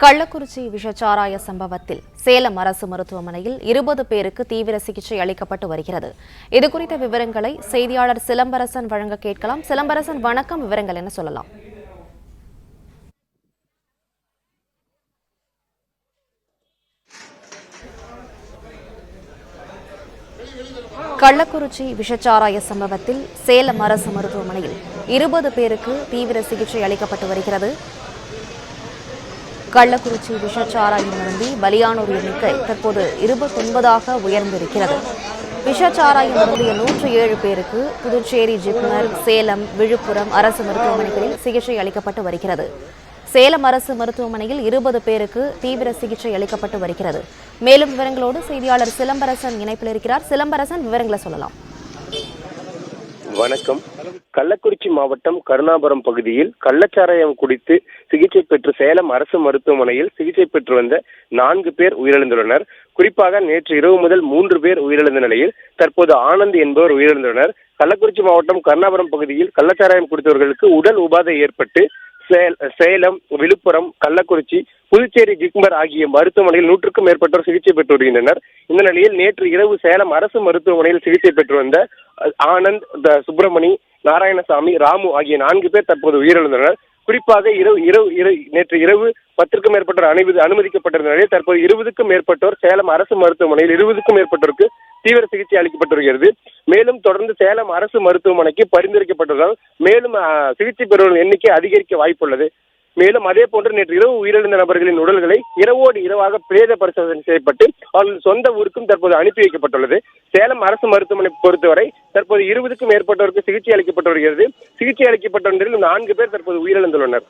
கள்ளக்குறிச்சி விஷச்சாராய சம்பவத்தில் சேலம் அரசு மருத்துவமனையில் 20 பேருக்கு தீவிர சிகிச்சை அளிக்கப்பட்டு வருகிறது. இதுகுறித்த விவரங்களை செய்தியாளர் சிலம்பரசன் வழங்க கேட்கலாம். சிலம்பரசன், வணக்கம். விவரங்கள் என்ன சொல்லலாம்? கள்ளக்குறிச்சி விஷச்சாராய சம்பவத்தில் சேலம் அரசு மருத்துவமனையில் 20 பேருக்கு தீவிர சிகிச்சை அளிக்கப்பட்டு வருகிறது. கள்ளக்குறிச்சி விஷச்சாராயம் அருந்தி பலியானோர் எண்ணிக்கை தற்போது 29ஆக உயர்ந்திருக்கிறது. விஷச்சாராயம் அருந்திய 107 பேருக்கு புதுச்சேரி ஜிப்மர், சேலம், விழுப்புரம் அரசு மருத்துவமனைகளில் சிகிச்சை அளிக்கப்பட்டு வருகிறது. சேலம் அரசு மருத்துவமனையில் 20 பேருக்கு தீவிர சிகிச்சை அளிக்கப்பட்டு வருகிறது. மேலும் விவரங்களோடு செய்தியாளர் சிலம்பரசன் இணைப்பில் இருக்கிறார். சிலம்பரசன், விவரங்களை சொல்லலாம். வணக்கம். கள்ளக்குறிச்சி மாவட்டம் கருணாபுரம் பகுதியில் கள்ளச்சாராயம் குடித்து சிகிச்சை பெற்று சேலம் அரசு மருத்துவமனையில் சிகிச்சை பெற்று வந்த 4 பேர் உயிரிழந்துள்ளனர். குறிப்பாக நேற்று இரவு முதல் 3 பேர் உயிரிழந்த நிலையில் தற்போது ஆனந்த் என்பவர் உயிரிழந்துள்ளனர். கள்ளக்குறிச்சி மாவட்டம் கருணாபுரம் பகுதியில் கள்ளச்சாராயம் குடித்தவர்களுக்கு உடல் உபாதை ஏற்பட்டு சேலம், விழுப்புரம், கள்ளக்குறிச்சி, புதுச்சேரி ஜிப்மர் ஆகிய மருத்துவமனையில் 100க்கும் மேற்பட்டோர் சிகிச்சை பெற்று வருகின்றனர். இந்த நிலையில் நேற்று இரவு சேலம் அரசு மருத்துவமனையில் சிகிச்சை பெற்று வந்த ஆனந்த், சுப்பிரமணி, நாராயணசாமி, ராமு ஆகிய 4 பேர் தற்போது உயிரிழந்தனர். குறிப்பாக நேற்று இரவு 10க்கும் மேற்பட்டோர் அனுமதிக்கப்பட்டிருந்த நிலையில் தற்போது 20க்கும் மேற்பட்டோர் சேலம் அரசு மருத்துவமனையில் 20க்கும் மேற்பட்டோருக்கு தீவிர சிகிச்சை அளிக்கப்பட்டு வருகிறது. மேலும் தொடர்ந்து சேலம் அரசு மருத்துவமனைக்கு பரிந்துரைக்கப்பட்டதால் மேலும் சிகிச்சை பெறுவோர் எண்ணிக்கை அதிகரிக்க வாய்ப்புள்ளது. மேலும் அதே போன்று நேற்று இரவு உயிரிழந்த நபர்களின் உடல்களை இரவோடு இரவாக பிரேத பரிசோதனை செய்யப்பட்டு அவர்கள் சொந்த ஊருக்கும் தற்போது அனுப்பி வைக்கப்பட்டுள்ளது. சேலம் அரசு மருத்துவமனை பொறுத்தவரை தற்போது 20க்கும் மேற்பட்டோருக்கு சிகிச்சை அளிக்கப்பட்டு வருகிறது. சிகிச்சை அளிக்கப்பட்ட 4 பேர் தற்போது உயிரிழந்துள்ளனர்.